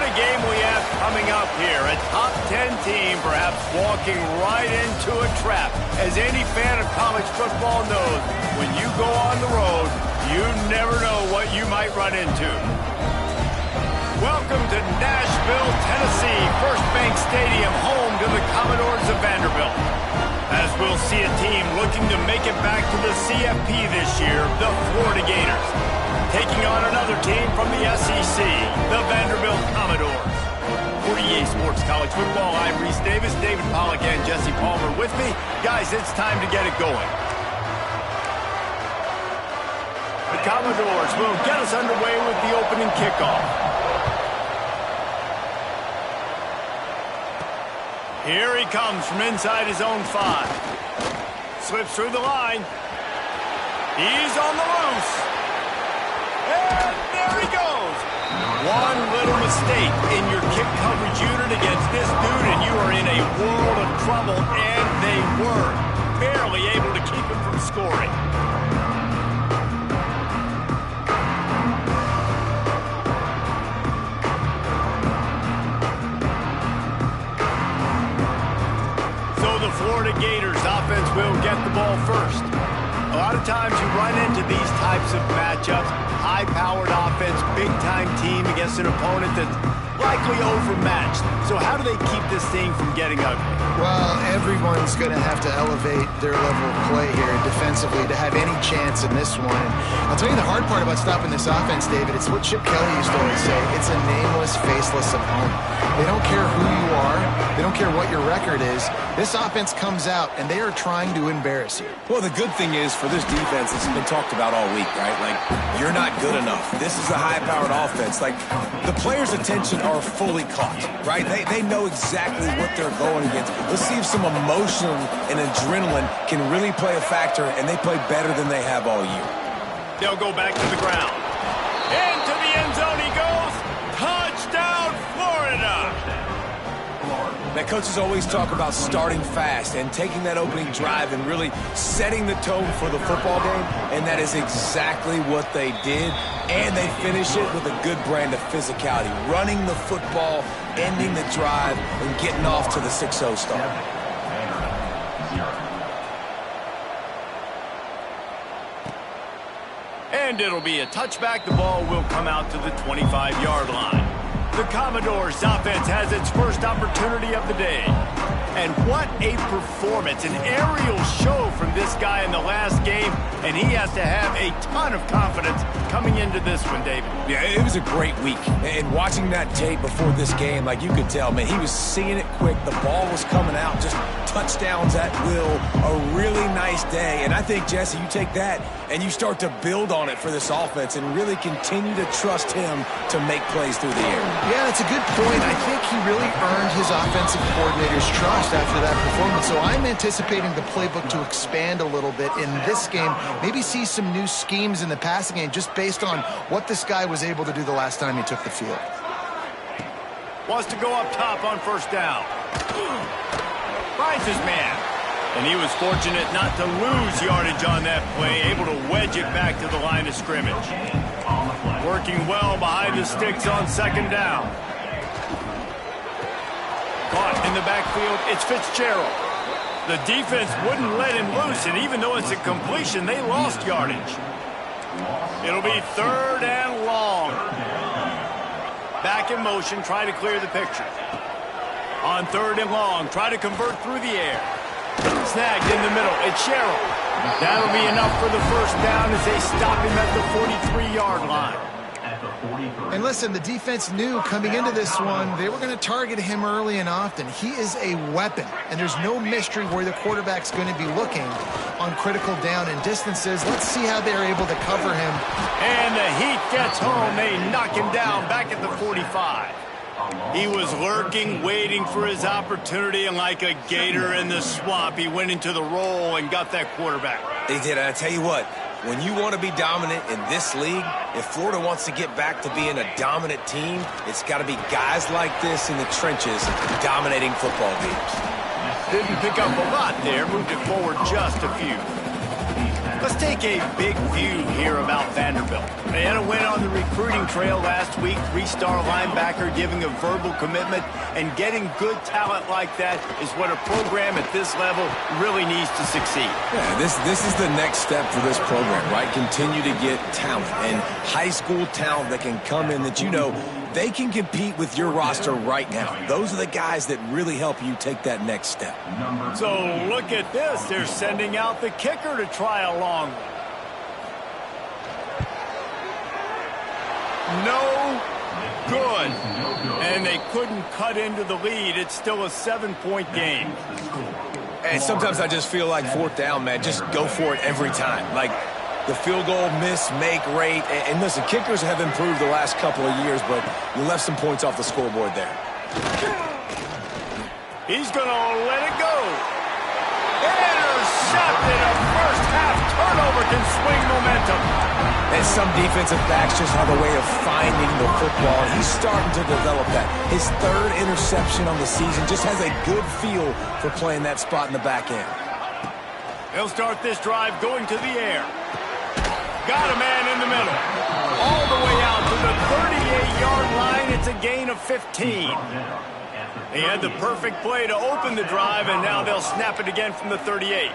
a game we have coming up here. A top 10 team perhaps walking right into a trap. As any fan of college football knows, when you go on the road, you never know what you might run into. Welcome to Nashville, Tennessee, First Bank Stadium, home to the Commodores of Vanderbilt. As we'll see a team looking to make it back to the CFP this year, the Florida Gators. Taking on another team from the SEC, the Vanderbilt Commodores. For EA Sports College Football, I'm Reese Davis, David Pollack, and Jesse Palmer with me. Guys, it's time to get it going. The Commodores will get us underway with the opening kickoff. Here he comes from inside his own 5. Slips through the line. He's on the loose. And there he goes. One little mistake in your kick coverage unit against this dude, and you are in a world of trouble, and they were barely able to keep him from scoring. Florida Gators offense will get the ball first. A lot of times you run into these types of matchups, high-powered offense, big-time team against an opponent that's likely overmatched. So how do they keep this thing from getting ugly? Well, everyone's going to have to elevate their level of play here defensively to have any chance in this one. And I'll tell you the hard part about stopping this offense, David. It's what Chip Kelly used to always say. It's a nameless, faceless opponent. They don't care who you are. They don't care what your record is. This offense comes out, and they are trying to embarrass you. Well, the good thing is for this defense, it's been talked about all week, right? Like, you're not good enough. This is a high-powered offense. Like, the players' attention are fully caught, right? They know exactly what they're going against. Let's see if some emotion and adrenaline can really play a factor, and they play better than they have all year. They'll go back to the ground. Into the end zone he goes. Touchdown, Florida! Now, coaches always talk about starting fast and taking that opening drive and really setting the tone for the football game, and that is exactly what they did, and they finish it with a good brand of physicality, running the football, ending the drive, and getting off to the 6-0 start. And it'll be a touchback. The ball will come out to the 25-yard line. The Commodores' offense has its first opportunity of the day. And what a performance, an aerial show from this guy in the last game, and he has to have a ton of confidence coming into this one, David. Yeah, it was a great week. And watching that tape before this game, like you could tell, man, he was seeing it quick. The ball was coming out, just touchdowns at will. A really nice day. And I think, Jesse, you take that and you start to build on it for this offense and really continue to trust him to make plays through the air. Yeah, that's a good point. I think he really earned his offensive coordinator's trust after that performance. So I'm anticipating the playbook to expand a little bit in this game. Maybe see some new schemes in the passing game just based on what this guy was able to do the last time he took the field. Wants to go up top on first down. Finds his man. And he was fortunate not to lose yardage on that play, able to wedge it back to the line of scrimmage. Working well behind the sticks on second down. Caught in the backfield, it's Fitzgerald. The defense wouldn't let him loose, and even though it's a completion, they lost yardage. It'll be third and long. Back in motion, try to clear the picture. On third and long, try to convert through the air. Snagged in the middle, it's Sherrill. That'll be enough for the first down as they stop him at the 43-yard line. And listen, the defense knew coming into this one, they were going to target him early and often. He is a weapon, and there's no mystery where the quarterback's going to be looking on critical down and distances. Let's see how they're able to cover him. And the heat gets home. They knock him down back at the 45. He was lurking, waiting for his opportunity, and like a gator in the swamp, he went into the roll and got that quarterback. He did, and I tell you what, when you want to be dominant in this league, if Florida wants to get back to being a dominant team, it's got to be guys like this in the trenches dominating football games. Didn't pick up a lot there, moved it forward just a few. Let's take a big view here about Vanderbilt. Vanderbilt. They had a win on the recruiting trail last week. 3-star linebacker giving a verbal commitment, and getting good talent like that is what a program at this level really needs to succeed. Yeah, this is the next step for this program, right? Continue to get talent, and high school talent that can come in that they can compete with your roster right now. Those are the guys that really help you take that next step. So look at this. They're sending out the kicker to try a long one. No good. And they couldn't cut into the lead. It's still a 7-point game. And sometimes I just feel like 4th down, man. Just go for it every time. Like the field goal miss-make rate. And listen, kickers have improved the last couple of years, but you left some points off the scoreboard there. He's going to let it go. Intercepted. A first-half turnover can swing momentum. And some defensive backs just have a way of finding the football, and he's starting to develop that. His 3rd interception on the season, just has a good feel for playing that spot in the back end. He'll start this drive going to the air. Got a man in the middle. All the way out to the 38-yard line. It's a gain of 15. He had the perfect play to open the drive, and now they'll snap it again from the 38.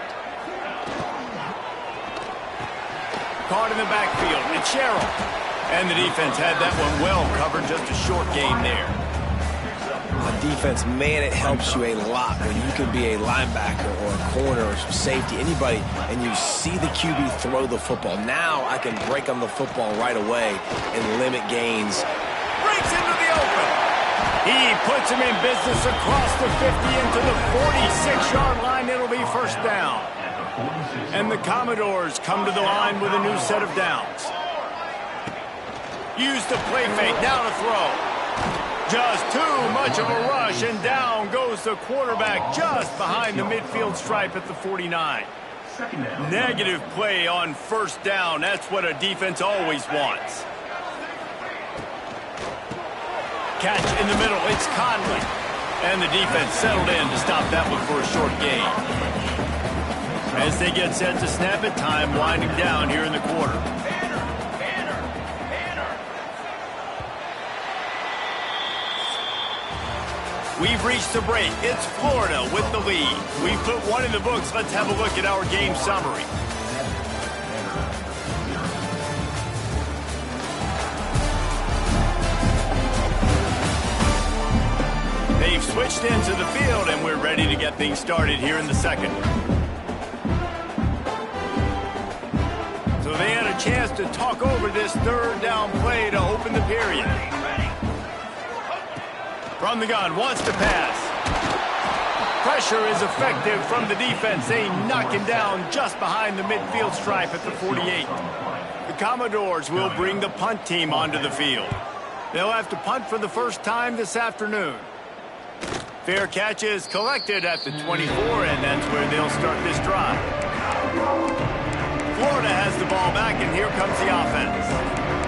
Caught in the backfield. It's Sherrill. And the defense had that one well covered. Just a short gain there. On defense, man, it helps you a lot when you can be a linebacker or a corner or safety, anybody, and you see the QB throw the football. Now I can break on the football right away and limit gains. Breaks into the open. He puts him in business across the 50 into the 46-yard line. It'll be first down. And the Commodores come to the line with a new set of downs. Used the play fake, now to throw. Just too much of a rush, and down goes the quarterback just behind the midfield stripe at the 49. Negative play on first down. That's what a defense always wants. Catch in the middle, it's Conley. And the defense settled in to stop that one for a short gain. As they get set to snap it, time winding down here in the quarter. We've reached the break. It's Florida with the lead. We've put one in the books. Let's have a look at our game summary. They've switched into the field, and we're ready to get things started here in the second. So they had a chance to talk over this 3rd down play to open the period. From the gun, wants to pass. Pressure is effective from the defense. They knock him down just behind the midfield stripe at the 48. The Commodores will bring the punt team onto the field. They'll have to punt for the first time this afternoon. Fair catch is collected at the 24, and that's where they'll start this drive. Florida has the ball back, and here comes the offense.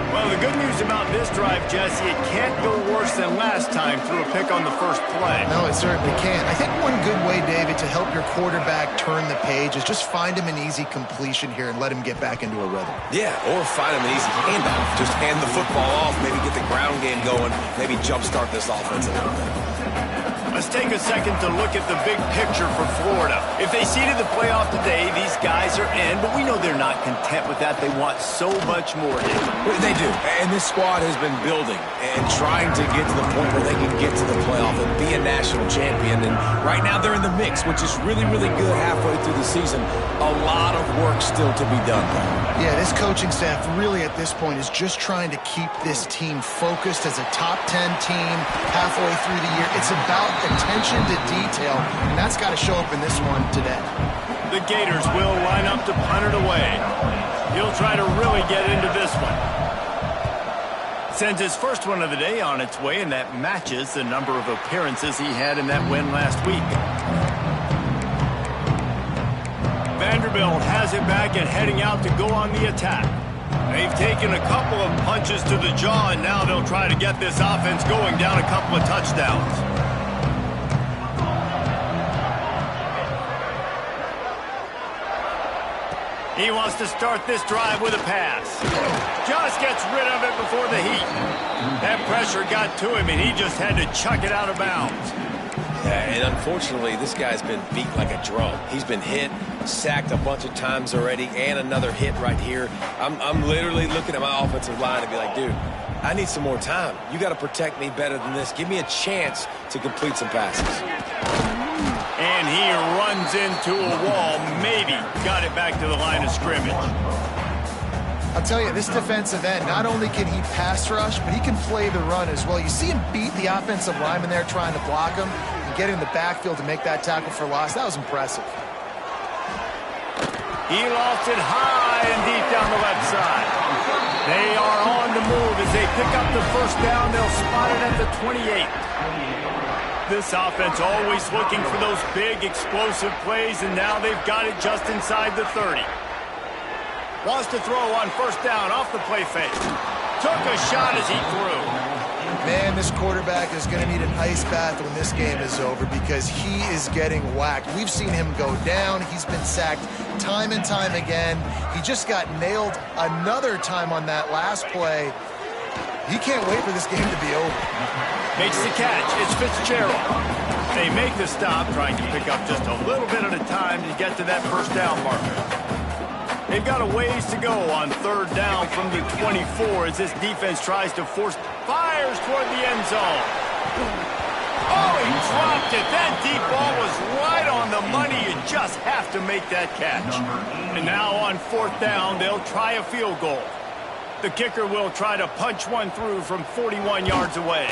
Well, the good news about this drive, Jesse, it can't go worse than last time through a pick on the first play. No, it certainly can't. I think one good way, David, to help your quarterback turn the page is just find him an easy completion here and let him get back into a rhythm. Yeah, or find him an easy handoff. Just hand the football off, maybe get the ground game going, maybe jumpstart this offense a little bit. Let's take a second to look at the big picture for Florida. If they seeded the playoff today, these guys are in, but we know they're not content with that. They want so much more. They do, and this squad has been building and trying to get to the point where they can get to the playoff and be a national champion. And right now they're in the mix, which is really, really good halfway through the season. A lot of work still to be done, though. Yeah, this coaching staff really at this point is just trying to keep this team focused as a top 10 team halfway through the year. It's about attention to detail, and that's got to show up in this one today. The Gators will line up to punt it away. He'll try to really get into this one. Sends his first one of the day on its way, and that matches the number of appearances he had in that win last week. Vanderbilt has it back and heading out to go on the attack. They've taken a couple of punches to the jaw, and now they'll try to get this offense going down a couple of touchdowns. He wants to start this drive with a pass. just gets rid of it before the heat. That pressure got to him, and he just had to chuck it out of bounds. Yeah, and unfortunately, this guy's been beat like a drum. He's been hit, sacked a bunch of times already, and another hit right here. I'm literally looking at my offensive line and be like, dude, I need some more time. You got to protect me better than this. Give me a chance to complete some passes. And he runs into a wall. Maybe got it back to the line of scrimmage. I'll tell you, this defensive end, not only can he pass rush, but he can play the run as well. You see him beat the offensive lineman there trying to block him and get in the backfield to make that tackle for loss. That was impressive. He lost it high and deep down the left side. They are on the move as they pick up the first down. They'll spot it at the 28. This offense always looking for those big, explosive plays, and now they've got it just inside the 30. Wants to throw on first down off the play fake. Took a shot as he threw. Man, this quarterback is going to need an ice bath when this game is over because he is getting whacked. We've seen him go down. He's been sacked time and time again. He just got nailed another time on that last play. He can't wait for this game to be over. Makes the catch. It's Fitzgerald. They make the stop, trying to pick up just a little bit at a time to get to that first down marker. They've got a ways to go on third down from the 24 as this defense tries to force fires toward the end zone. Oh, he dropped it. That deep ball was right on the money. You just have to make that catch. And now on fourth down, they'll try a field goal. The kicker will try to punch one through from 41 yards away.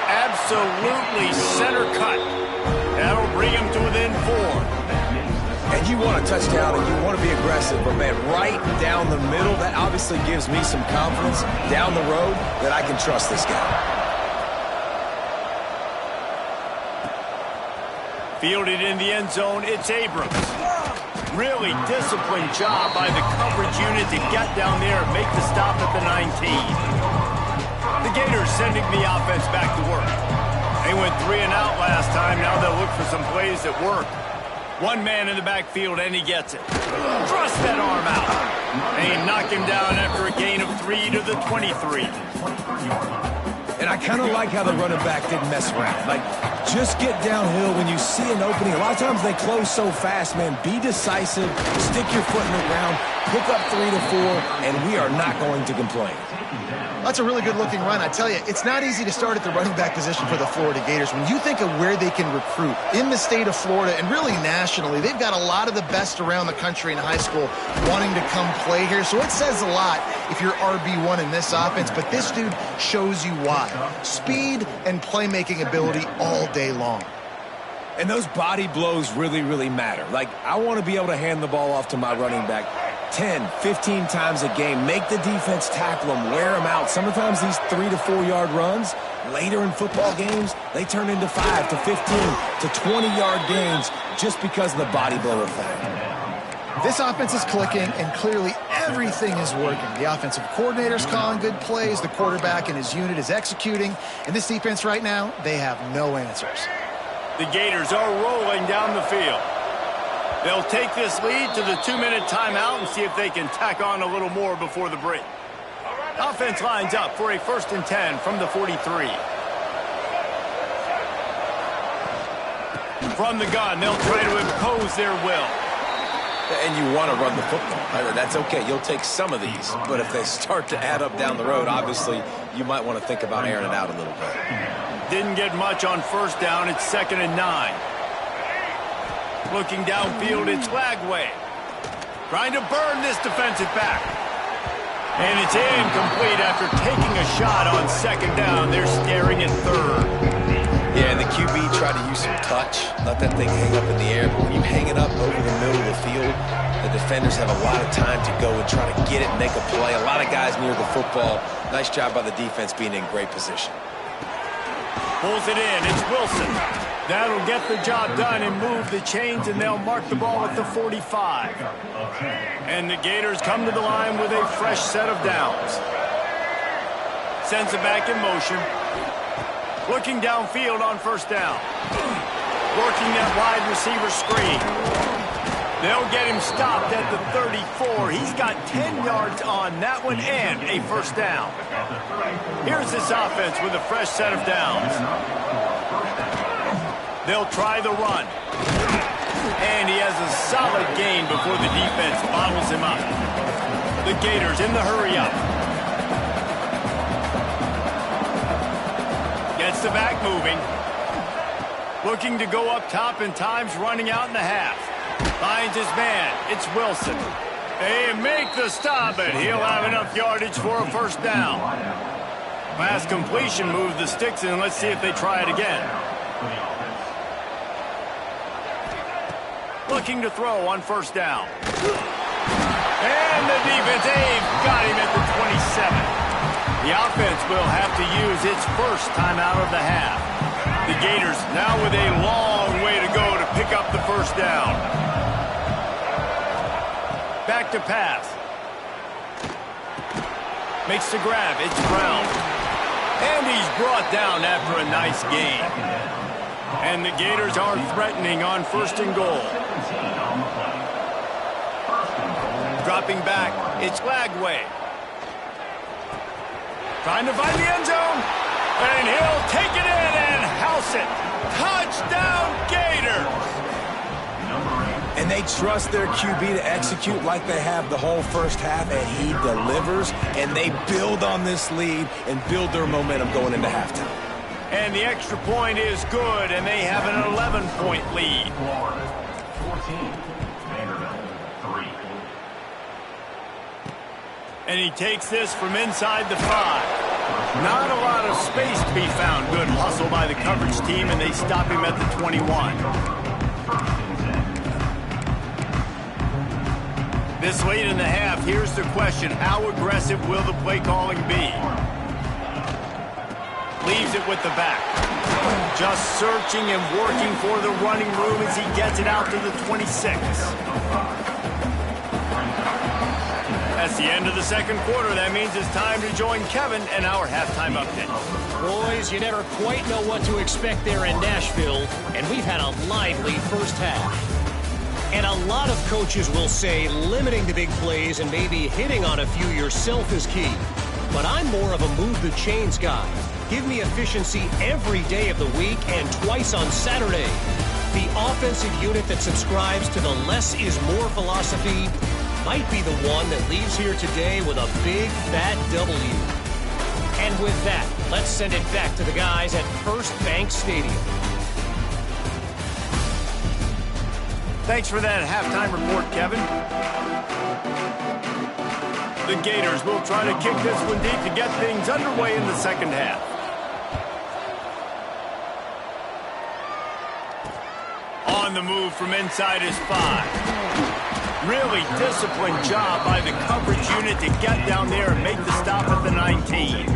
Absolutely center cut. That'll bring him to within 4. And you want a touchdown and you want to be aggressive, but man, right down the middle, that obviously gives me some confidence down the road that I can trust this guy. Fielded in the end zone, it's Abrams. Really disciplined job by the coverage unit to get down there and make the stop at the 19. The Gators sending the offense back to work. They went 3 and out last time. Now they'll look for some plays that work. One man in the backfield, and he gets it. Thrust that arm out. They knock him down after a gain of 3 to the 23. And I kind of like how the running back didn't mess around. Like, just get downhill when you see an opening. A lot of times they close so fast, man. Be decisive, stick your foot in the ground, pick up 3 to 4, and we are not going to complain. That's a really good-looking run. I tell you, it's not easy to start at the running back position for the Florida Gators. When you think of where they can recruit in the state of Florida and really nationally, they've got a lot of the best around the country in high school wanting to come play here. So it says a lot if you're RB1 in this offense, but this dude shows you why. Speed and playmaking ability all day long. And those body blows really, really matter. Like, I want to be able to hand the ball off to my running back 10, 15 times a game. Make the defense tackle them, wear them out. Sometimes these 3 to 4 yard runs, later in football games, they turn into 5 to 15 to 20-yard gains just because of the body blow effect. This offense is clicking, and clearly everything is working. The offensive coordinator's calling good plays. The quarterback and his unit is executing. And this defense right now, they have no answers. The Gators are rolling down the field. They'll take this lead to the 2-minute timeout and see if they can tack on a little more before the break. Offense lines up for a 1st and 10 from the 43. From the gun, they'll try to impose their will. And you want to run the football. That's okay. You'll take some of these. But if they start to add up down the road, obviously, you might want to think about airing it out a little bit. Didn't get much on first down. It's 2nd and 9. Looking downfield, it's Lagway. Trying to burn this defensive back. And it's incomplete after taking a shot on 2nd down. They're staring at 3rd. Yeah, and the QB tried to use some touch. Let that thing hang up in the air. But when you hang it up over the middle of the field, the defenders have a lot of time to go and try to get it and make a play. A lot of guys near the football. Nice job by the defense being in great position. Pulls it in. It's Wilson. That'll get the job done and move the chains, and they'll mark the ball at the 45. And the Gators come to the line with a fresh set of downs. Sends it back in motion. Looking downfield on 1st down. Working that wide receiver screen. They'll get him stopped at the 34. He's got 10 yards on that one and a first down. Here's this offense with a fresh set of downs. They'll try the run. And he has a solid gain before the defense bottles him up. The Gators in the hurry-up. Gets the back moving. Looking to go up top and time's running out in the half. Finds his man. It's Wilson. They make the stop, but he'll have enough yardage for a first down. Pass completion moves the sticks in. Let's see if they try it again. Looking to throw on first down. And the defense, they've got him at the 27. The offense will have to use its first timeout of the half. The Gators now with a long way to go to pick up the first down. Back to pass. Makes the grab. It's Brown. And he's brought down after a nice gain. And the Gators are threatening on first and goal. Dropping back. It's Lagway. Trying to find the end zone. And he'll take it in and house it. Touchdown, Gators! And they trust their QB to execute like they have the whole first half, and he delivers, and they build on this lead and build their momentum going into halftime. And the extra point is good, and they have an 11-point lead. 14, Vanderbilt, 3. And he takes this from inside the 5. Not a lot of space to be found. Good hustle by the coverage team, and they stop him at the 21. This late in the half, here's the question. How aggressive will the play calling be? Leaves it with the back. Just searching and working for the running room as he gets it out to the 26. That's the end of the second quarter. That means it's time to join Kevin and our halftime update. Boys, you never quite know what to expect there in Nashville, and we've had a lively first half. And a lot of coaches will say limiting the big plays and maybe hitting on a few yourself is key. But I'm more of a move the chains guy. Give me efficiency every day of the week and twice on Saturday. The offensive unit that subscribes to the less is more philosophy might be the one that leaves here today with a big, fat W. And with that, let's send it back to the guys at First Bank Stadium. Thanks for that halftime report, Kevin. The Gators will try to kick this one deep to get things underway in the second half. On the move from inside his 5. Really disciplined job by the coverage unit to get down there and make the stop at the 19.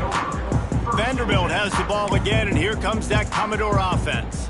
Vanderbilt has the ball again, and here comes that Commodore offense.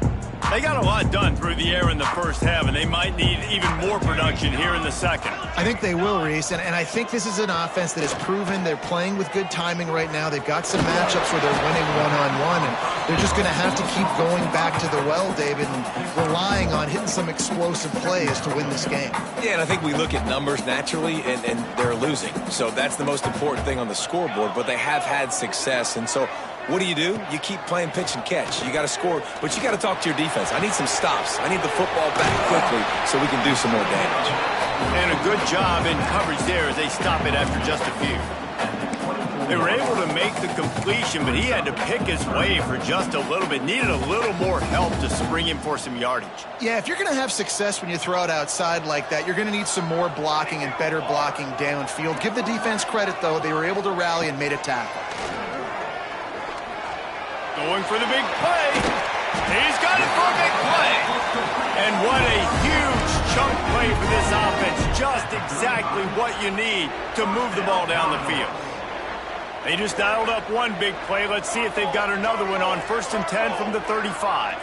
They got a lot done through the air in the first half, and they might need even more production here in the second. I think they will, Reese, and I think this is an offense that has proven they're playing with good timing right now. They've got some matchups where they're winning one-on-one, and they're just going to have to keep going back to the well, David, and relying on hitting some explosive plays to win this game. Yeah, and I think we look at numbers naturally, and they're losing. So that's the most important thing on the scoreboard, but they have had success, and so what do? You keep playing pitch and catch. You got to score, but you got to talk to your defense. I need some stops. I need the football back quickly so we can do some more damage. And a good job in coverage there as they stop it after just a few. They were able to make the completion, but he had to pick his way for just a little bit. Needed a little more help to spring him for some yardage. Yeah, if you're going to have success when you throw it outside like that, you're going to need some more blocking and better blocking downfield. Give the defense credit, though. They were able to rally and made a tackle. Going for the big play. He's got it for a big play. And what a huge chunk play for this offense. Just exactly what you need to move the ball down the field. They just dialed up one big play. Let's see if they've got another one on 1st and 10 from the 35.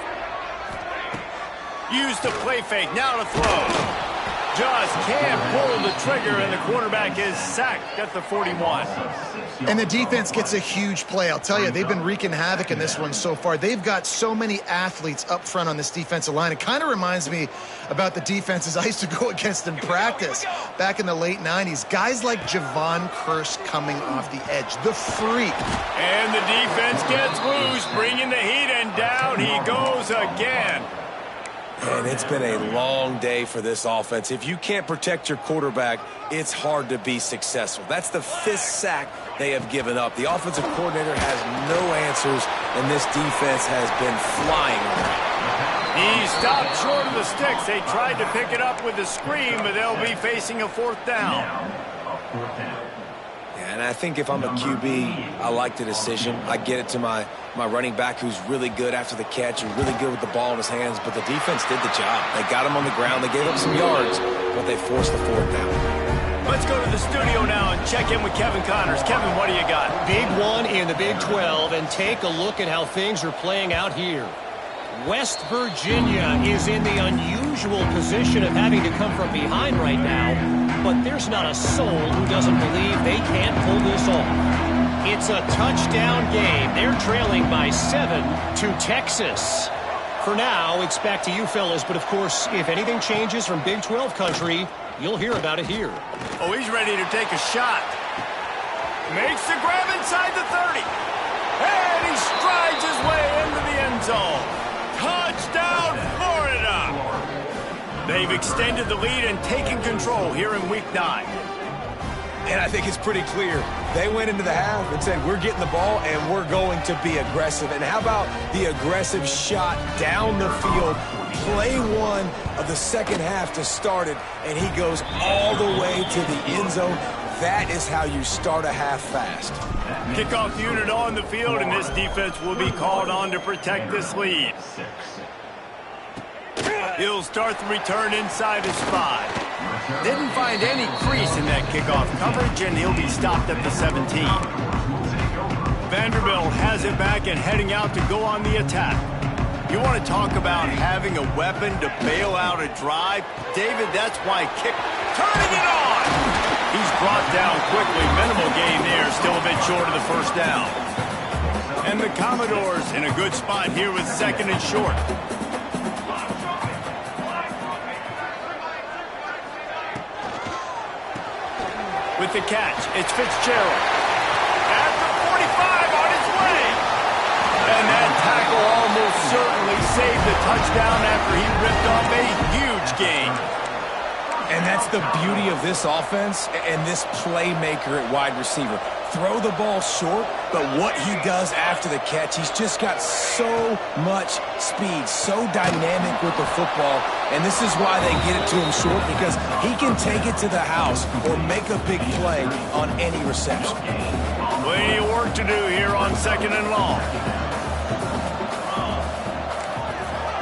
Use the play fake. Now to throw. just can't pull the trigger, and the quarterback is sacked at the 41. And the defense gets a huge play. I'll tell you, they've been wreaking havoc in this one so far. They've got so many athletes up front on this defensive line. It kind of reminds me about the defenses I used to go against in practice back in the late 90s. Guys like Javon Curse coming off the edge, the freak. And the defense gets loose, bringing the heat, and down he goes again. And it's been a long day for this offense. If you can't protect your quarterback, it's hard to be successful. That's the 5th sack they have given up. The offensive coordinator has no answers, and this defense has been flying around. He stopped short of the sticks. They tried to pick it up with a screen, but they'll be facing a 4th down. And I think if I'm a QB, I like the decision. I get it to my running back who's really good after the catch and really good with the ball in his hands, but the defense did the job. They got him on the ground. They gave up some yards, but they forced the 4th down. Let's go to the studio now and check in with Kevin Connors. Kevin, what do you got? Big one in the Big 12, and take a look at how things are playing out here. West Virginia is in the unusual position of having to come from behind right now, but there's not a soul who doesn't believe they can't pull this off. It's a touchdown game. They're trailing by 7 to Texas. For now, it's back to you fellas, but of course, if anything changes from Big 12 country, you'll hear about it here. Oh, he's ready to take a shot. Makes the grab inside the 30. And he strides his way into the end zone. Touchdown, Florida! They've extended the lead and taken control here in Week 9. And I think it's pretty clear. They went into the half and said, we're getting the ball and we're going to be aggressive. And how about the aggressive shot down the field? Play 1 of the second half to start it, and he goes all the way to the end zone. That is how you start a half fast. Kickoff unit on the field, and this defense will be called on to protect this lead. He'll start the return inside his 5. Didn't find any crease in that kickoff coverage, and he'll be stopped at the 17. Vanderbilt has it back and heading out to go on the attack. You want to talk about having a weapon to bail out a drive? David, that's why turning it on! He's brought down quickly. Minimal gain there, still a bit short of the 1st down. And the Commodores in a good spot here with 2nd and short. With the catch, it's Fitzgerald. At the 45 on his way. And that tackle almost certainly saved the touchdown after he ripped off a huge gain. And that's the beauty of this offense and this playmaker at wide receiver. Throw the ball short, but what he does after the catch, he's just got so much speed, so dynamic with the football, and this is why they get it to him short, because he can take it to the house or make a big play on any reception. Plenty of work to do here on 2nd and long.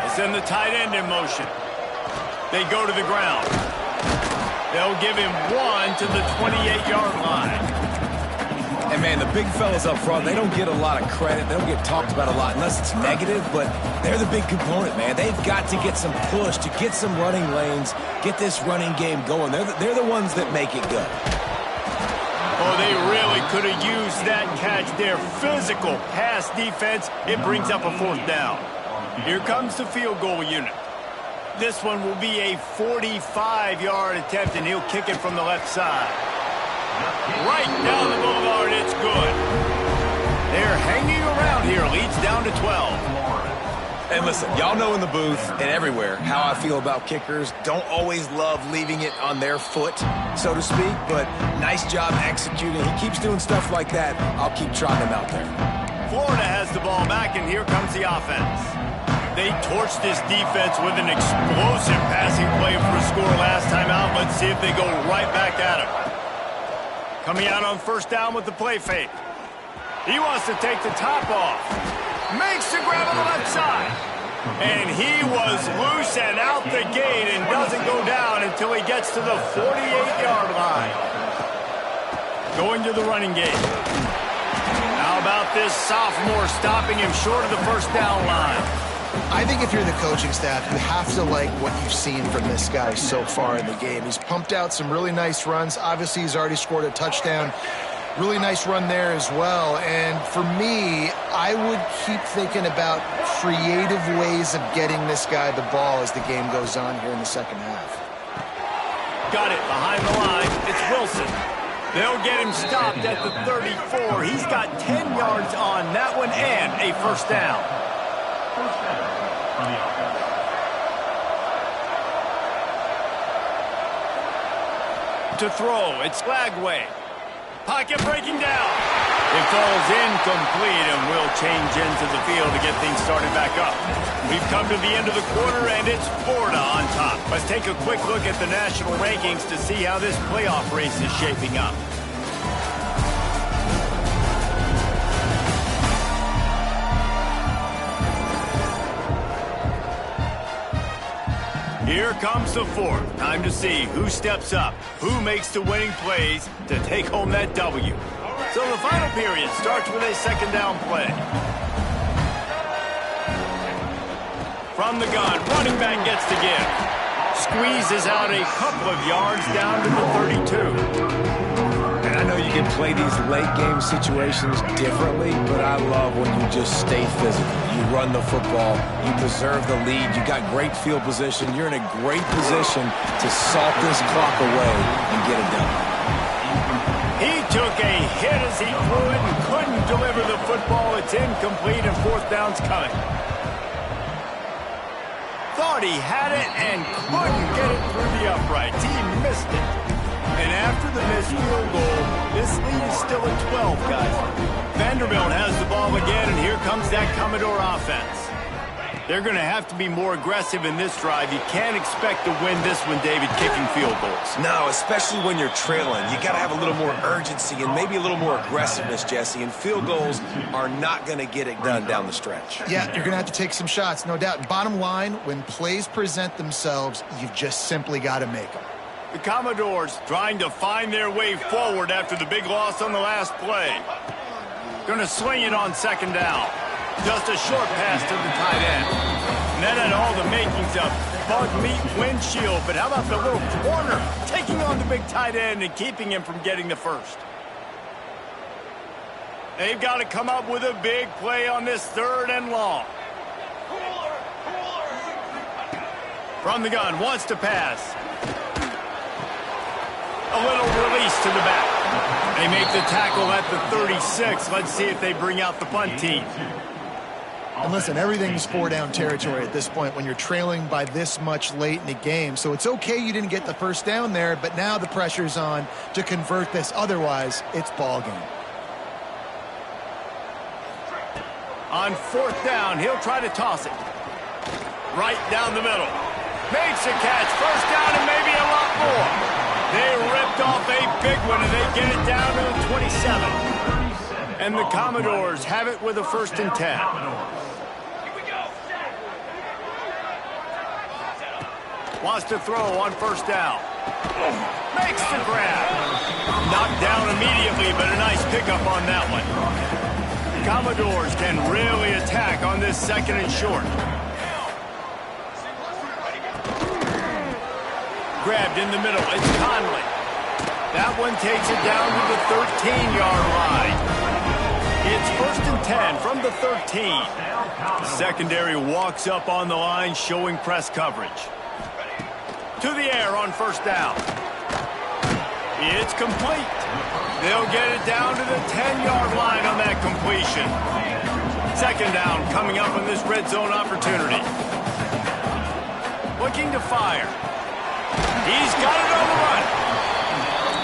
They send the tight end in motion. They go to the ground. They'll give him 1 to the 28-yard line. And, man, the big fellas up front, they don't get a lot of credit. They don't get talked about a lot unless it's negative, but they're the big component, man. They've got to get some push, to get some running lanes, get this running game going. They're the ones that make it go. Oh, they really could have used that catch there. Physical pass defense. It brings up a 4th down. Here comes the field goal unit. This one will be a 45-yard attempt, and he'll kick it from the left side. Right down the boulevard, it's good. They're hanging around here. Leads down to 12. And listen, y'all know in the booth and everywhere how I feel about kickers. Don't always love leaving it on their foot, so to speak, but nice job executing. He keeps doing stuff like that. I'll keep trotting him out there. Florida has the ball back, and here comes the offense. They torched this defense with an explosive passing play for a score last time out. Let's see if they go right back at him. Coming out on 1st down with the play fake. He wants to take the top off. Makes the grab on the left side. And he was loose and out the gate and doesn't go down until he gets to the 48-yard line. Going to the running game. How about this sophomore stopping him short of the 1st down line? I think if you're the coaching staff, you have to like what you've seen from this guy so far in the game. He's pumped out some really nice runs. Obviously, he's already scored a touchdown. Really nice run there as well. And for me, I would keep thinking about creative ways of getting this guy the ball as the game goes on here in the second half. Got it behind the line. It's Wilson. They'll get him stopped at the 34. He's got 10 yards on that one and a first down. First down for the offense. To throw, it's Lagway. Pocket breaking down. It falls incomplete and will change into the field to get things started back up. We've come to the end of the quarter, and it's Florida on top. Let's take a quick look at the national rankings to see how this playoff race is shaping up. Here comes the fourth. Time to see who steps up, who makes the winning plays to take home that W. So the final period starts with a second down play. From the gun, running back gets to give. Squeezes out a couple of yards down to the 32. And I know you can play these late game situations differently, but I love when you just stay physical. You run the football, you preserve the lead, you got great field position, you're in a great position to salt this clock away and get it done. He took a hit as he threw it and couldn't deliver the football. It's incomplete and fourth down's coming. Thought he had it and couldn't get it through the uprights. He missed it. And after the missed field goal, this lead is still at 12, guys. Vanderbilt has the ball again, and here comes that Commodore offense. They're going to have to be more aggressive in this drive. You can't expect to win this one, David, kicking field goals. No, especially when you're trailing. You got to have a little more urgency and maybe a little more aggressiveness, Jesse. And field goals are not going to get it done down the stretch. Yeah, you're going to have to take some shots, no doubt. Bottom line, when plays present themselves, you've just simply got to make them. The Commodores trying to find their way forward after the big loss on the last play. Going to swing it on second down. Just a short pass to the tight end. And that had all the makings of bug meat windshield. But how about the little corner taking on the big tight end and keeping him from getting the first? They've got to come up with a big play on this third and long. From the gun, wants to pass. A little release to the back. They make the tackle at the 36. Let's see if they bring out the punt team. And listen, everything's four-down territory at this point when you're trailing by this much late in the game. So it's okay you didn't get the first down there, but now the pressure's on to convert this. Otherwise, it's ball game. On fourth down, he'll try to toss it. Right down the middle. Makes a catch. First down and maybe a lot more. They ripped off a big one, and they get it down to the 27. And the Commodores have it with a 1st and 10. Wants to throw on first down. Makes the grab. Knocked down immediately, but a nice pickup on that one. Commodores can really attack on this second and short. Grabbed in the middle. It's Conley. That one takes it down to the 13-yard line. It's 1st and 10 from the 13. Secondary walks up on the line, showing press coverage. To the air on first down. It's complete. They'll get it down to the 10-yard line on that completion. Second down coming up on this red zone opportunity. Looking to fire. He's got it on the run.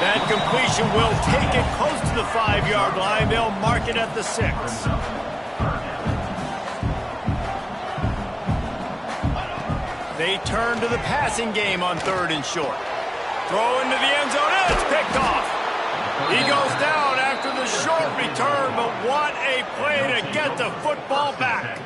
That completion will take it close to the 5-yard line. They'll mark it at the 6. They turn to the passing game on 3rd and short. Throw into the end zone. It's picked off. He goes down after the short return, but what a play to get the football back.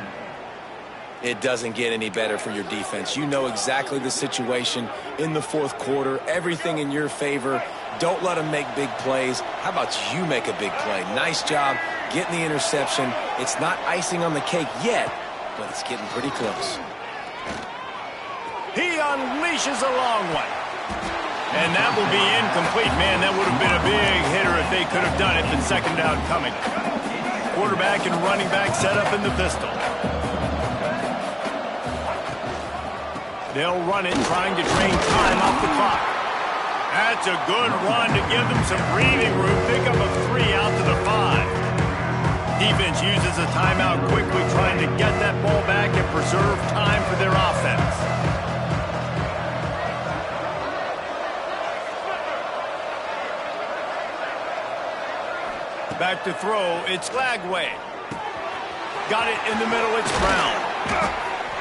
It doesn't get any better for your defense. You know exactly the situation in the 4th quarter. Everything in your favor. Don't let them make big plays. How about you make a big play? Nice job getting the interception. It's not icing on the cake yet, but it's getting pretty close. He unleashes a long one. And that will be incomplete. Man, that would have been a big hitter if they could have done it, but second down coming. Quarterback and running back set up in the pistol. They'll run it, trying to drain time off the clock. That's a good run to give them some breathing room. Pick up a 3 out to the 5. Defense uses a timeout quickly, trying to get that ball back and preserve time for their offense. Back to throw, it's Lagway. Got it in the middle, it's Brown.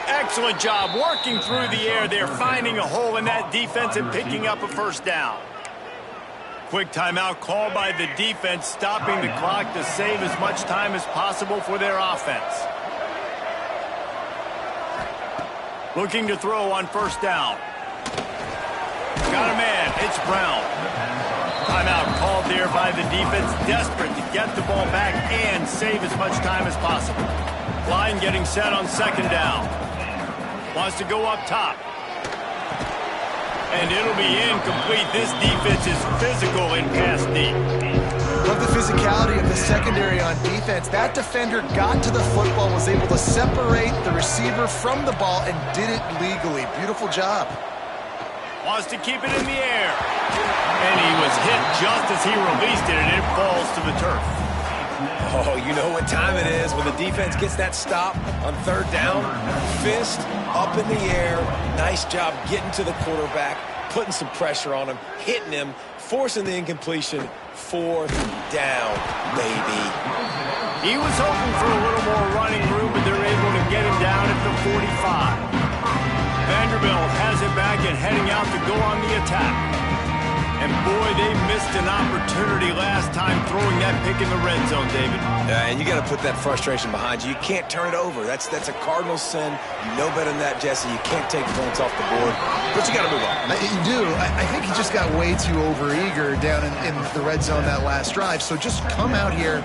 Excellent job working through the air there, finding a hole in that defense and picking up a first down. Quick timeout called by the defense, stopping the clock to save as much time as possible for their offense. Looking to throw on first down. Got a man, it's Brown. Timeout called there by the defense, desperate to get the ball back and save as much time as possible. Line getting set on second down. Wants to go up top. And it'll be incomplete. This defense is physical in pass deep. Love the physicality of the secondary on defense. That defender got to the football, was able to separate the receiver from the ball, and did it legally. Beautiful job. Wants to keep it in the air. And he was hit just as he released it, and it falls to the turf. Oh, you know what time it is when the defense gets that stop on third down. Fist up in the air. Nice job getting to the quarterback, putting some pressure on him, hitting him, forcing the incompletion. Fourth down, baby. He was hoping for a little more running room, but they're able to get him down at the 45. Vanderbilt has it back and heading out to go on the attack. And boy, they missed an opportunity last time throwing that pick in the red zone, David. And you got to put that frustration behind you. You can't turn it over. That's a cardinal sin. You know better than that, Jesse. You can't take points off the board, but you got to move on. You do. I think he just got way too overeager down in the red zone that last drive. So just come out here,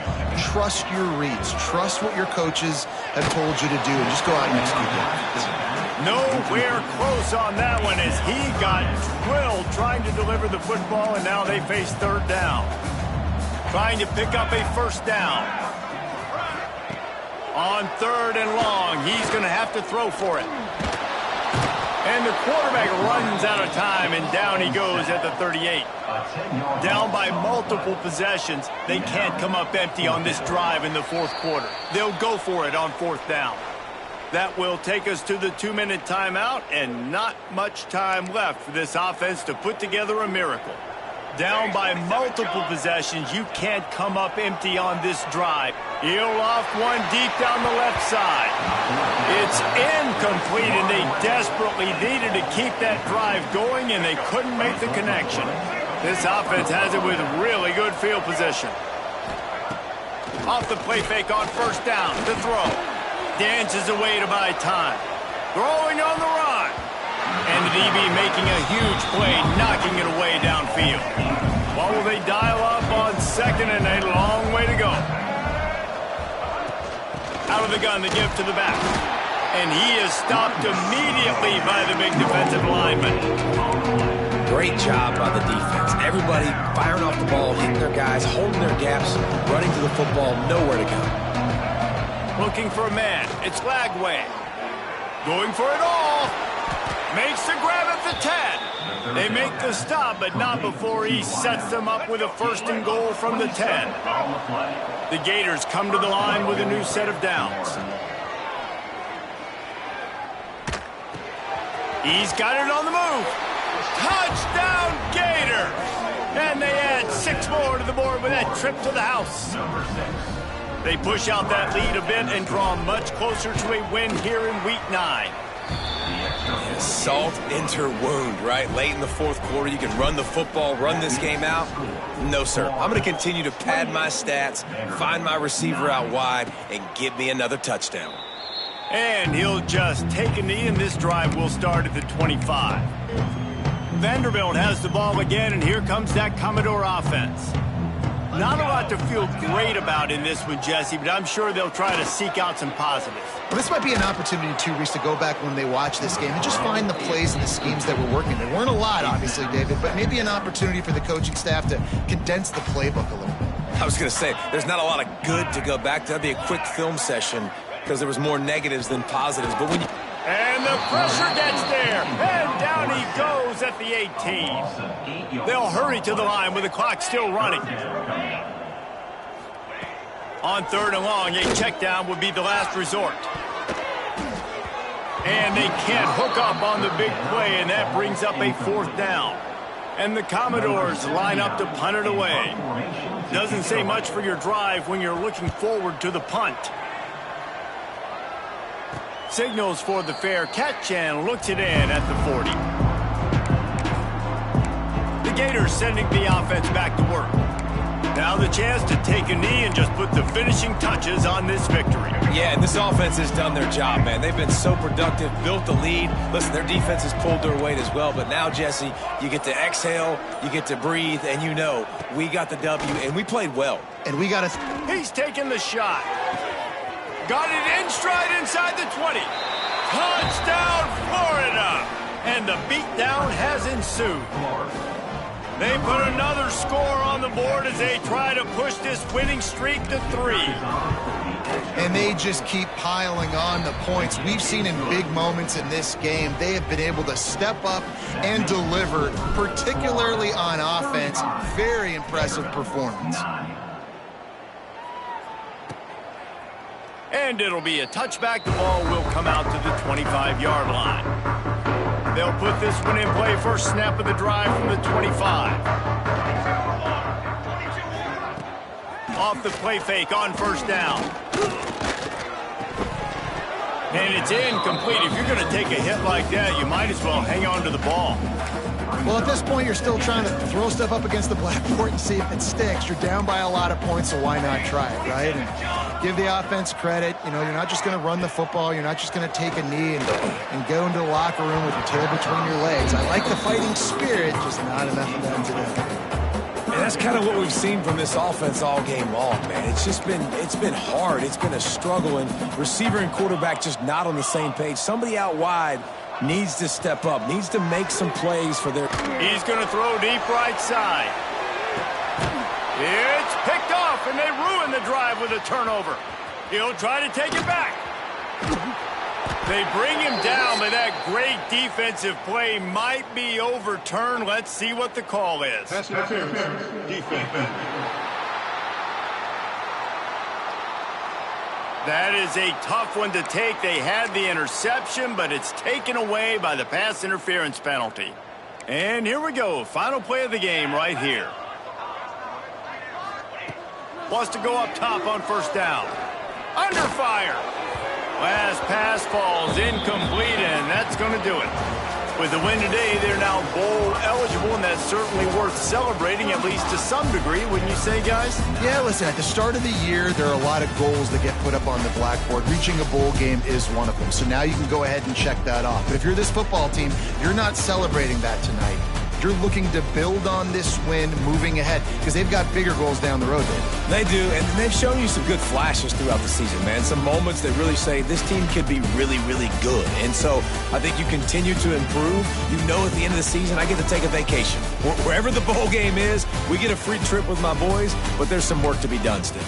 trust your reads, trust what your coaches have told you to do, and just go out and execute it. Nowhere close on that one as he got drilled trying to deliver the football, and now they face third down. Trying to pick up a first down. On third and long, he's going to have to throw for it. And the quarterback runs out of time, and down he goes at the 38. Down by multiple possessions, they can't come up empty on this drive in the fourth quarter. They'll go for it on fourth down. That will take us to the 2-minute timeout, and not much time left for this offense to put together a miracle. Down by multiple possessions, you can't come up empty on this drive. He'll off one deep down the left side. It's incomplete, and they desperately needed to keep that drive going, and they couldn't make the connection. This offense has it with really good field position. Off the play fake on first down to throw. Dances away to buy time. Throwing on the run. And the DB making a huge play, knocking it away downfield. What will they dial up on second, and a long way to go. Out of the gun, the give to the back. And he is stopped immediately by the big defensive lineman. Great job by the defense. Everybody firing off the ball, hitting their guys, holding their gaps, running to the football, nowhere to go. Looking for a man. It's Lagway. Going for it all. Makes the grab at the 10. They make the stop, but not before he sets them up with a first and goal from the 10. The Gators come to the line with a new set of downs. He's got it on the move. Touchdown, Gators! And they add 6 more to the board with that trip to the house. They push out that lead a bit and draw much closer to a win here in Week 9. Salt into wound, right? Late in the fourth quarter, you can run the football, run this game out. No, sir. I'm going to continue to pad my stats, find my receiver out wide, and give me another touchdown. And he'll just take a knee, and this drive will start at the 25. Vanderbilt has the ball again, and here comes that Commodore offense. Not a lot to feel great about in this one, Jesse, but I'm sure they'll try to seek out some positives. Well, this might be an opportunity, too, Reese, to go back when they watch this game and just find the plays and the schemes that were working. There weren't a lot, obviously, David, but maybe an opportunity for the coaching staff to condense the playbook a little bit. I was going to say, there's not a lot of good to go back to. That'd be a quick film session because there was more negatives than positives. But when you... And the pressure gets there. And down he goes at the 18. They'll hurry to the line with the clock still running. On 3rd and long, a check down would be the last resort. And they can't hook up on the big play, and that brings up a 4th down. And the Commodores line up to punt it away. Doesn't say much for your drive when you're looking forward to the punt. Signals for the fair catch and looks it in at the 40. The Gators sending the offense back to work. Now the chance to take a knee and just put the finishing touches on this victory. Yeah, and this offense has done their job, man. They've been so productive, built the lead. Listen, their defense has pulled their weight as well. But now, Jesse, you get to exhale, you get to breathe, and you know we got the W, and we played well. And we got to... He's taking the shot. Got it in stride inside the 20. Touchdown, Florida! And the beatdown has ensued. They put another score on the board as they try to push this winning streak to 3. And they just keep piling on the points. We've seen in big moments in this game, they have been able to step up and deliver, particularly on offense. Very impressive performance. And it'll be a touchback. The ball will come out to the 25-yard line. They'll put this one in play. First snap of the drive from the 25. Off the play fake on 1st down. And it's incomplete. If you're going to take a hit like that, you might as well hang on to the ball. Well, at this point, you're still trying to throw stuff up against the blackboard and see if it sticks. You're down by a lot of points, so why not try it, right? And give the offense credit. You know, you're not just going to run the football. You're not just going to take a knee and go into the locker room with your tail between your legs. I like the fighting spirit, just not enough of that today. And that's kind of what we've seen from this offense all game long, man. It's been hard. It's been a struggle, and receiver and quarterback just not on the same page. Somebody out wide needs to step up, needs to make some plays for their... He's going to throw deep right side. It's picked off, and they ruin the drive with a turnover. He'll try to take it back. They bring him down, but that great defensive play might be overturned. Let's see what the call is. Pass interference. Defense. That is a tough one to take. They had the interception, but it's taken away by the pass interference penalty. And here we go. Final play of the game right here. Wants to go up top on 1st down. Under fire. Last pass falls incomplete, and that's going to do it. With the win today, they're now bowl eligible, and that's certainly worth celebrating, at least to some degree, wouldn't you say, guys? Yeah, listen, at the start of the year, there are a lot of goals that get put up on the blackboard. Reaching a bowl game is one of them. So now you can go ahead and check that off. But if you're this football team, you're not celebrating that tonight. You're looking to build on this win moving ahead because they've got bigger goals down the road, David. They do, and they've shown you some good flashes throughout the season, man. Some moments that really say this team could be really, really good. And so I think you continue to improve. You know at the end of the season, I get to take a vacation. Wherever the bowl game is, we get a free trip with my boys, but there's some work to be done still.